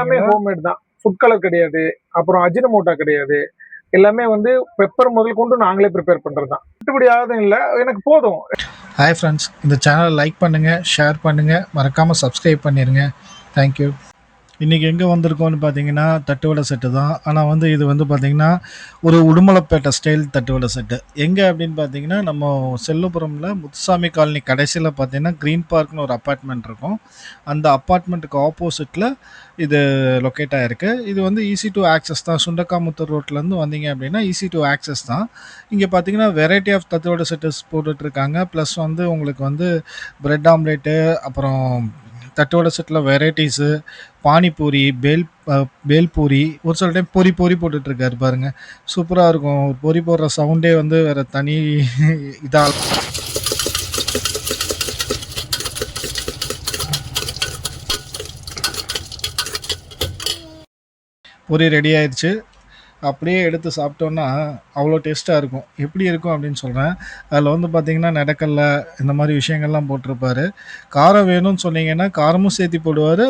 எல்லாமே ஹோம்மேட் தான். Food colour கிடையாது. அப்புறம் அஜினமோட்டோ கிடையாது. எல்லாமே வந்து பெப்பர் முதல் கொண்டு நாங்களே ப்ரிப்பேர் பண்றது தான். கட்டுப்படி ஆகுதும் இல்ல. எனக்கு போதும். ஹாய் ஃப்ரெண்ட்ஸ், இந்த சேனலை லைக் பண்ணுங்கள், ஷேர் பண்ணுங்கள், மறக்காமல் சப்ஸ்கிரைப் பண்ணிடுங்க. தேங்க்யூ. இன்றைக்கி எங்கே வந்திருக்கோன்னு பார்த்தீங்கன்னா தட்டுவடை செட்டு தான். ஆனால் வந்து இது வந்து பார்த்திங்கன்னா ஒரு உடுமலைப்பேட்டை ஸ்டைல் தட்டுவடை செட்டு. எங்கே அப்படின்னு பார்த்தீங்கன்னா நம்ம செல்லுபுரமில் முத்துசாமி காலனி கடைசியில் பார்த்தீங்கன்னா க்ரீன் பார்க்னு ஒரு அப்பார்ட்மெண்ட் இருக்கும். அந்த அப்பார்ட்மெண்ட்டுக்கு ஆப்போசிட்டில் இது லொக்கேட் ஆகிருக்கு. இது வந்து ஈஸி டு ஆக்சஸ் தான். சுண்டக்காமுத்தூர் ரோட்லேருந்து வந்தீங்க அப்படின்னா ஈஸி டு ஆக்சஸ் தான். இங்கே பார்த்தீங்கன்னா வெரைட்டி ஆஃப் தட்டுவடை செட்டஸ் போட்டுட்ருக்காங்க. ப்ளஸ் வந்து உங்களுக்கு வந்து பிரெட் ஆம்லேட்டு, அப்புறம் தட்டுவடை செட்டில் வெரைட்டிஸு, பானிபூரி, பேல்பூரி, ஒரு சில டைம் பொரி போட்டுட்ருக்காரு பாருங்கள். சூப்பராக இருக்கும். பொரி போடுற சவுண்டே வந்து வேறு தனி இதாக. பொரி ரெடி ஆயிடுச்சு. அப்படியே எடுத்து சாப்பிட்டோன்னா அவ்வளோ டேஸ்ட்டாக இருக்கும். எப்படி இருக்கும் அப்படின்னு சொல்கிறேன். அதில் வந்து பார்த்திங்கன்னா நெடக்கல்ல இந்த மாதிரி விஷயங்கள்லாம் போட்டிருப்பாரு. காரம் வேணும்னு சொன்னீங்கன்னா காரமும் சேர்த்து போடுவார்.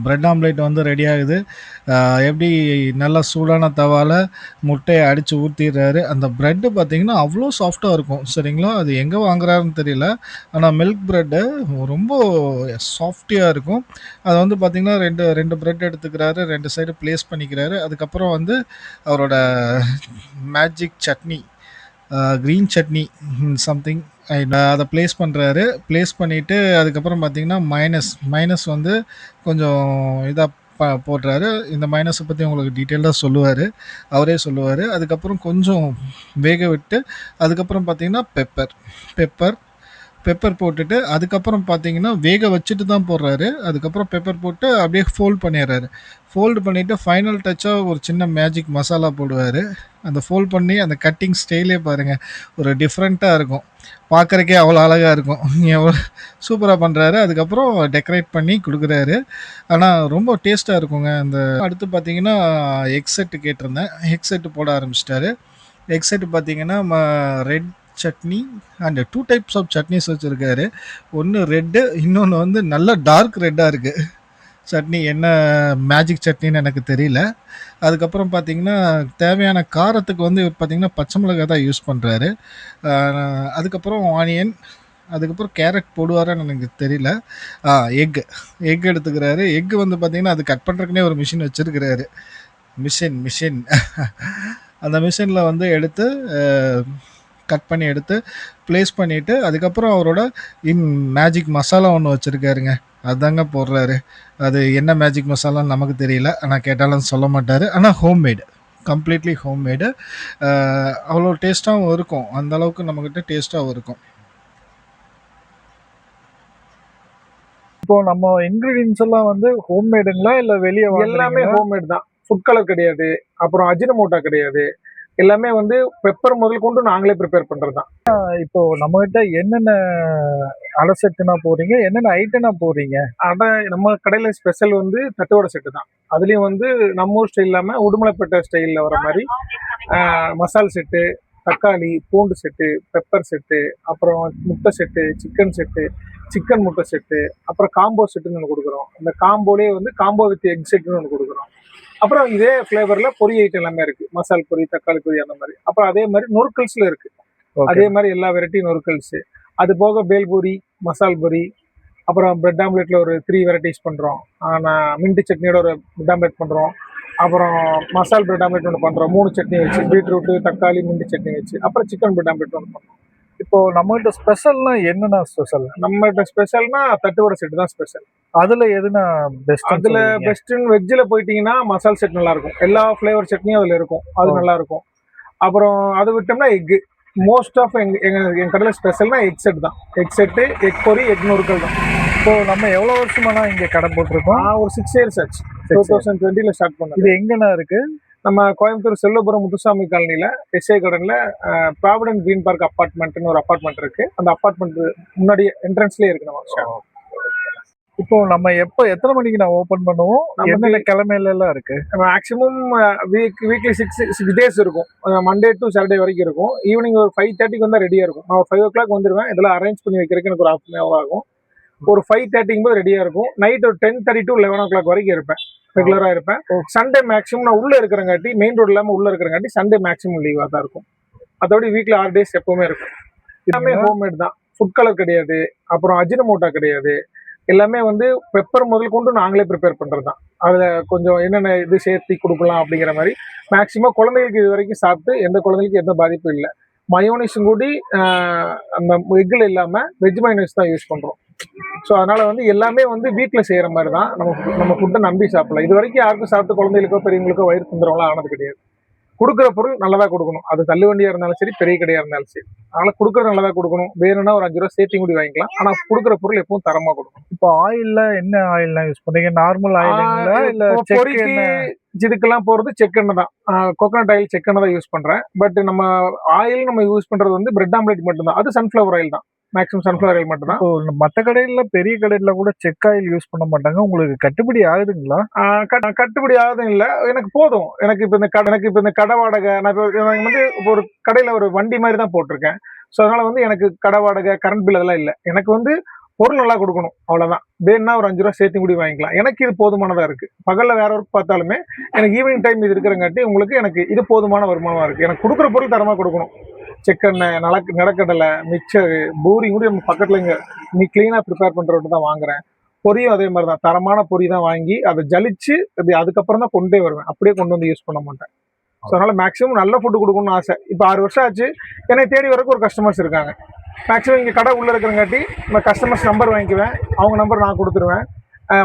பிரெட் ஆம்லேட் வந்து ரெடி ஆகுது. எப்படி நல்லா சூடான தவாவில் முட்டையை அடித்து ஊற்றிடுறாரு. அந்த ப்ரெட்டு பார்த்திங்கன்னா அவ்வளோ சாஃப்டாக இருக்கும். சரிங்களா, அது எங்கே வாங்குறாருன்னு தெரியல. ஆனால் மில்க் ப்ரெட்டு ரொம்ப சாஃப்டியாக இருக்கும். அதை வந்து பார்த்திங்கன்னா ரெண்டு ப்ரெட் எடுத்துக்கிறாரு, 2 சைடு ப்ளேஸ் பண்ணிக்கிறாரு. அதுக்கப்புறம் வந்து அவரோட magic chutney, green chutney something அதை ப்ளேஸ் பண்ணுறாரு. ப்ளேஸ் பண்ணிவிட்டு அதுக்கப்புறம் பார்த்திங்கன்னா மைனஸ் வந்து கொஞ்சம் இதாக போடுறாரு. இந்த மைனஸை பற்றி உங்களுக்கு டீட்டெயிலாக சொல்லுவார், அவரே சொல்லுவார். அதுக்கப்புறம் கொஞ்சம் வேக விட்டு அதுக்கப்புறம் பார்த்திங்கன்னா பெப்பர் போட்டுட்டு அதுக்கப்புறம் பார்த்தீங்கன்னா வேக வச்சுட்டு தான் போடுறாரு. அதுக்கப்புறம் பெப்பர் போட்டு அப்படியே ஃபோல்ட் பண்ணிடுறாரு. ஃபோல்டு பண்ணிவிட்டு ஃபைனல் டச்சாக ஒரு சின்ன மேஜிக் மசாலா போடுவார். அந்த ஃபோல்ட் பண்ணி அந்த கட்டிங் ஸ்டைலே பாருங்கள், ஒரு டிஃப்ரெண்ட்டாக இருக்கும். பார்க்குறக்கே அவ்வளோ அழகாக இருக்கும். எவ்வளோ சூப்பராக பண்ணுறாரு. அதுக்கப்புறம் டெக்கரேட் பண்ணி கொடுக்குறாரு. ஆனால் ரொம்ப டேஸ்ட்டாக இருக்குங்க. அந்த அடுத்து பார்த்தீங்கன்னா எக் செட்டு கேட்டிருந்தேன். எக் செட்டு போட ஆரம்பிச்சிட்டாரு. எக் செட்டு பார்த்தீங்கன்னா red chutney and 2 types of chutneys வச்சுருக்காரு. ஒன்று ரெட்டு, இன்னொன்று வந்து நல்ல டார்க் ரெட்டாக இருக்குது சட்னி. என்ன மேஜிக் சட்னின்னு எனக்கு தெரியல. அதுக்கப்புறம் பார்த்திங்கன்னா தேவையான காரத்துக்கு வந்து பார்த்திங்கன்னா பச்சை மிளகாய் தான் யூஸ் பண்ணுறாரு. அதுக்கப்புறம் ஆனியன், அதுக்கப்புறம் கேரட் போடுவாரான்னு எனக்கு தெரியல. எக் எடுத்துக்கிறாரு. எக்கு வந்து பார்த்திங்கன்னா அது கட் பண்ணுறதுக்குனே ஒரு மிஷின் வச்சுருக்கிறாரு. மிஷின் அந்த மிஷினில் வந்து எடுத்து கட் பண்ணி எடுத்து ப்ளேஸ் பண்ணிவிட்டு அதுக்கப்புறம் அவரோட மேஜிக் மசாலா ஒன்று வச்சுருக்காருங்க. அதுதாங்க போடுறாரு. அது என்ன மேஜிக் மசாலான்னு நமக்கு தெரியல. ஆனால் கேட்டாலும் சொல்ல மாட்டார். ஆனால் ஹோம்மேடு, கம்ப்ளீட்லி ஹோம்மேடு. அவ்வளோ டேஸ்ட்டாகவும் இருக்கும். அந்த அளவுக்கு நம்மக்கிட்ட டேஸ்ட்டாகவும் இருக்கும். இப்போ நம்ம இன்கிரீடியன்ஸ் எல்லாம் வந்து ஹோம்மேடுங்களா இல்லை வெளியே? எல்லாமே ஹோம்மேட் தான். ஃபுட் கலர் கிடையாது. அப்புறம் அஜினமோட்டோ கிடையாது. எல்லாமே வந்து பெப்பர் முதல் கொண்டு நாங்களே ப்ரிப்பேர் பண்றது தான். இப்போ நம்ம கிட்ட என்னென்ன அடை செட்டுனா போறீங்க, என்னென்ன ஐட்டம்னா போறீங்க? அடை நம்ம கடையில ஸ்பெஷல் வந்து தட்டுவடை செட்டு தான். அதுலயும் வந்து நம்ம ஊர் ஸ்டைல் இல்லாம உடுமலைப்பேட்டை ஸ்டைல்ல வர மாதிரி மசால் செட்டு, தக்காளி, பூண்டு செட்டு, பெப்பர் செட்டு, அப்புறம் முட்டை செட்டு, சிக்கன் முட்டை செட்டு, அப்புறம் காம்போ செட்டுன்னு ஒன்று கொடுக்குறோம். இந்த காம்போலேயே வந்து காம்போ வித் எக் செட்டுன்னு ஒன்று கொடுக்குறோம். அப்புறம் இதே ஃபிளேவர்ல பொரி ஐட்டம் எல்லாமே இருக்கு. மசால் பொரி, தக்காளி பொரி அந்த மாதிரி. அப்புறம் அதே மாதிரி நொறுக்கல்ஸ்ல இருக்கு. அதே மாதிரி எல்லா வெரைட்டி நொறுக்கல்ஸ். அது போக பேல்பூரி, மசால் பொரி, அப்புறம் பிரெட் ஆம்லெட்ல ஒரு 3 வெரைட்டிஸ் பண்றோம். மின்ட் சட்னியோட ஒரு பிரெட் ஆம்லெட் பண்றோம். அப்புறம் மசால் பிரெட் ஆம்லெட் ஒன்று பண்றோம். 3 சட்னி வச்சு, பீட்ரூட், தக்காளி, மின்ட் சட்னி வச்சு. அப்புறம் சிக்கன் பிரெட் ஆம்லெட் ஒன்று பண்றோம். இப்போ நம்மகிட்ட ஸ்பெஷல்னா என்னன்னா ஸ்பெஷல்? நம்மகிட்ட ஸ்பெஷல்னா தட்டுவடை செட்டு தான் ஸ்பெஷல். அதுல எதுனா பெஸ்ட்? அதுல பெஸ்ட்னு வெஜ்ஜில் போயிட்டீங்கன்னா மசால் செட் நல்லா இருக்கும். எல்லா ஃபிளேவர் சட்னியும் அதுல இருக்கும். அது நல்லா இருக்கும். அப்புறம் அது விட்டோம்னா எக்கு. மோஸ்ட் ஆஃப் எங்க கடையில் ஸ்பெஷல்னா எக் செட் தான். எக் செட்டு, எக் பொரி, எக் நொறுக்கல் தான். இப்போ நம்ம எவ்வளோ வருஷமானா இங்கே கடை போட்டிருக்கோம்? ஒரு 6 years ஆச்சு. 2020 ஸ்டார்ட் பண்ணோம். இது எங்கன்னா இருக்கு? நம்ம கோயம்புத்தூர் செல்லுபுரம் முத்துசாமி காலனியில் எஸ்ஏ கார்டனில் ப்ராவிடன்ட் க்ரீன் பார்க் அப்பார்ட்மெண்ட்னு ஒரு அப்பார்ட்மெண்ட் இருக்குது. அந்த அப்பார்ட்மெண்ட் முன்னாடி என்ட்ரன்ஸ்லேயே இருக்குது நம்ம ஷாப். இப்போ நம்ம எத்தனை மணிக்கு நான் ஓபன் பண்ணுவோம்? நமக்கு என்னென்ன கிழமையில எல்லாம் இருக்கு? மேக்ஸிமம் வீக்லி 6 டேஸ் இருக்கும். மண்டே டு சாட்டர்டே வரைக்கும் இருக்கும். ஈவினிங் ஒரு 5:30க்கு வந்தா ரெடியா இருக்கும். நான் 5:00 வந்துருவேன். இதெல்லாம் அரேஞ்ச் பண்ணி வைக்கிறதுக்கு எனக்கு ஒரு ஹாஃப் அன் ஹவர் ஆகும். ஒரு 5:30ங்கும் போது ரெடியா இருக்கும். நைட் ஒரு 10:30 டு 11:00 வரைக்கும் இருப்பேன். ரெகுலரா இருப்பேன். சண்டே மேக்ஸிமம் நான் உள்ள இருக்கிறங்காட்டி, மெயின் ரோட் இல்லாம உள்ள இருக்கிறங்காட்டி சண்டே மேக்ஸிமம் லீவா தான் இருக்கும். அதோட வீக்லி 6 டேஸ் எப்பவுமே இருக்கும். எல்லாமே ஹோம்மேட் தான். ஃபுட் கலர் கிடையாது. அப்புறம் அஜினமோட்டோ கிடையாது. எல்லாமே வந்து பெப்பர் முதல் கொண்டு நாங்களே ப்ரிப்பேர் பண்றது தான். அதுல கொஞ்சம் என்னென்ன இது சேர்த்து கொடுக்கலாம் அப்படிங்கிற மாதிரி மேக்ஸிமம் குழந்தைகளுக்கு இது வரைக்கும் சாப்பிட்டு எந்த குழந்தைகளுக்கும் எந்த பாதிப்பும் இல்லை. மயோனைஸும் கூடி அந்த எக்கில் இல்லாம வெஜ் மயோனைஸ் தான் யூஸ் பண்றோம். ஸோ அதனால வந்து எல்லாமே வந்து வீட்டில் செய்யற மாதிரி தான் நம்ம ஃபுட்டை நம்பி சாப்பிடலாம். இது வரைக்கும் யாருக்கும் சாப்பிட்டு குழந்தைகளுக்கோ பெரியவங்களுக்கோ வயிறு தொந்தரவுலாம் ஆனது கிடையாது. கொடுக்குற பொருள் நல்லதா கொடுக்கணும். அது தள்ளு வண்டியா இருந்தாலும் சரி, பெரிய கடையா இருந்தாலும் சரி. அதனால கொடுக்குறது நல்லதா கொடுக்கணும். வேணும்னா ஒரு 5 ரூபா சேர்த்து கூடி வாங்கிக்கலாம். ஆனா கொடுக்குற பொருள் எப்பவும் தரமா கொடுக்கணும். இப்போ ஆயில்ல என்ன ஆயில்லாம் யூஸ் பண்றீங்க? நார்மல் ஆயிலுங்களா இல்ல இப்போ செக் பொரிக்கு எண்ணெய்? இதுக்கெல்லாம் போறது செக்கெண்ணெய் தான். கோகனட் ஆயில் செக்கெண்ணெய் தான் யூஸ் பண்றேன். பட் நம்ம ஆயில் நம்ம யூஸ் பண்றது வந்து பிரெட் ஆம்லெட் மட்டும் தான். அது சன்ஃபிளவர் ஆயில் தான். மேக்ஸிமம் சன்ஃபிளவர் ஆயில் மட்டும் தான். இப்போ மத்த கடையில பெரிய கடையில கூட செக் ஆயில் யூஸ் பண்ண மாட்டாங்க. உங்களுக்கு கட்டுப்படி ஆகுதுங்களா? கட்டுப்படி ஆகுதும் இல்ல. எனக்கு போதும். எனக்கு இப்ப இந்த கடை வாடகை நான் எனக்கு வந்து ஒரு கடையில ஒரு வண்டி மாதிரி தான் போட்டிருக்கேன். ஸோ அதனால வந்து எனக்கு கடை வாடகை, கரண்ட் பில் அதெல்லாம் இல்லை. எனக்கு வந்து பொருள் நல்லா கொடுக்கணும், அவ்வளவுதான். வேணும்னா ஒரு 5 ரூபா சேர்த்து கூடி வாங்கிக்கலாம். எனக்கு இது போதுமானதா இருக்கு. பகல்ல வேற ஒர்க் பார்த்தாலுமே எனக்கு ஈவினிங் டைம் இது இருக்கிறங்காட்டி உங்களுக்கு எனக்கு இது போதுமான வருமானமா இருக்கு. எனக்கு கொடுக்குற பொருள் தரமா கொடுக்கணும். செக்கெண்ணெய், நிலக்கடலை, மிக்சரு, பூரி கூட நம்ம பக்கத்துல இங்க நீ கிளீனா ப்ரிப்பேர் பண்றவங்க தான் வாங்குறேன். பொரியும் அதே மாதிரி தான். தரமான பொரி தான் வாங்கி அதை ஜலிச்சு அதுக்கப்புறம் தான் கொண்டே வருவேன். அப்படியே கொண்டு வந்து யூஸ் பண்ண மாட்டேன். ஸோ அதனால மேக்ஸிமம் நல்ல ஃபுட்டு கொடுக்கணும்னு ஆசை. இப்போ 6 வருஷம் ஆச்சு. என்னை தேடி வரக்கு ஒரு கஸ்டமர்ஸ் இருக்காங்க. மேக்ஸிமம் இங்கே கடை உள்ள இருக்கிறங்காட்டி நான் கஸ்டமர்ஸ் நம்பர் வாங்கிக்குவேன். அவங்க நம்பர் நான் கொடுத்துருவேன்.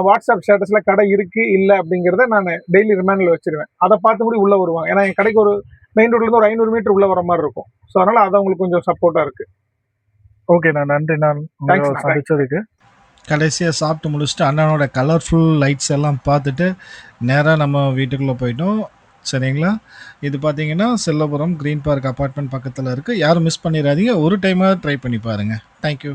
வாட்ஸ்அப் ஸ்டேட்டஸ்ல கடை இருக்கு இல்லை அப்படிங்கிறத நான் டெய்லி ரிமைண்டர்ல வச்சிருவேன். அதை பார்த்து கூட உள்ள வருவாங்க. ஏன்னா என் கடைக்கு ஒரு மெயின் ரோட்ல இருந்து ஒரு 500 மீட்டர் உள்ள வர மாதிரி இருக்கும். ஸோ அதனால அது அவங்களுக்கு கொஞ்சம் சப்போர்ட்டா இருக்கு. ஓகே, நான் நன்றி. நான் Thanks, உங்களை சந்திச்சதுக்கு. கடைசியாக சாப்பிட்டு முடிச்சுட்டு அண்ணனோட கலர்ஃபுல் லைட்ஸ் எல்லாம் பார்த்துட்டு நேராக நம்ம வீட்டுக்குள்ளே போயிட்டோம். சரிங்களா? இது பார்த்தீங்கன்னா செல்லபுரம் கிரீன் பார்க் அப்பார்ட்மெண்ட் பக்கத்தில் இருக்குது. யாரும் மிஸ் பண்ணிடாதீங்க. ஒரு டைமாக ட்ரை பண்ணி பாருங்கள். தேங்க்யூ.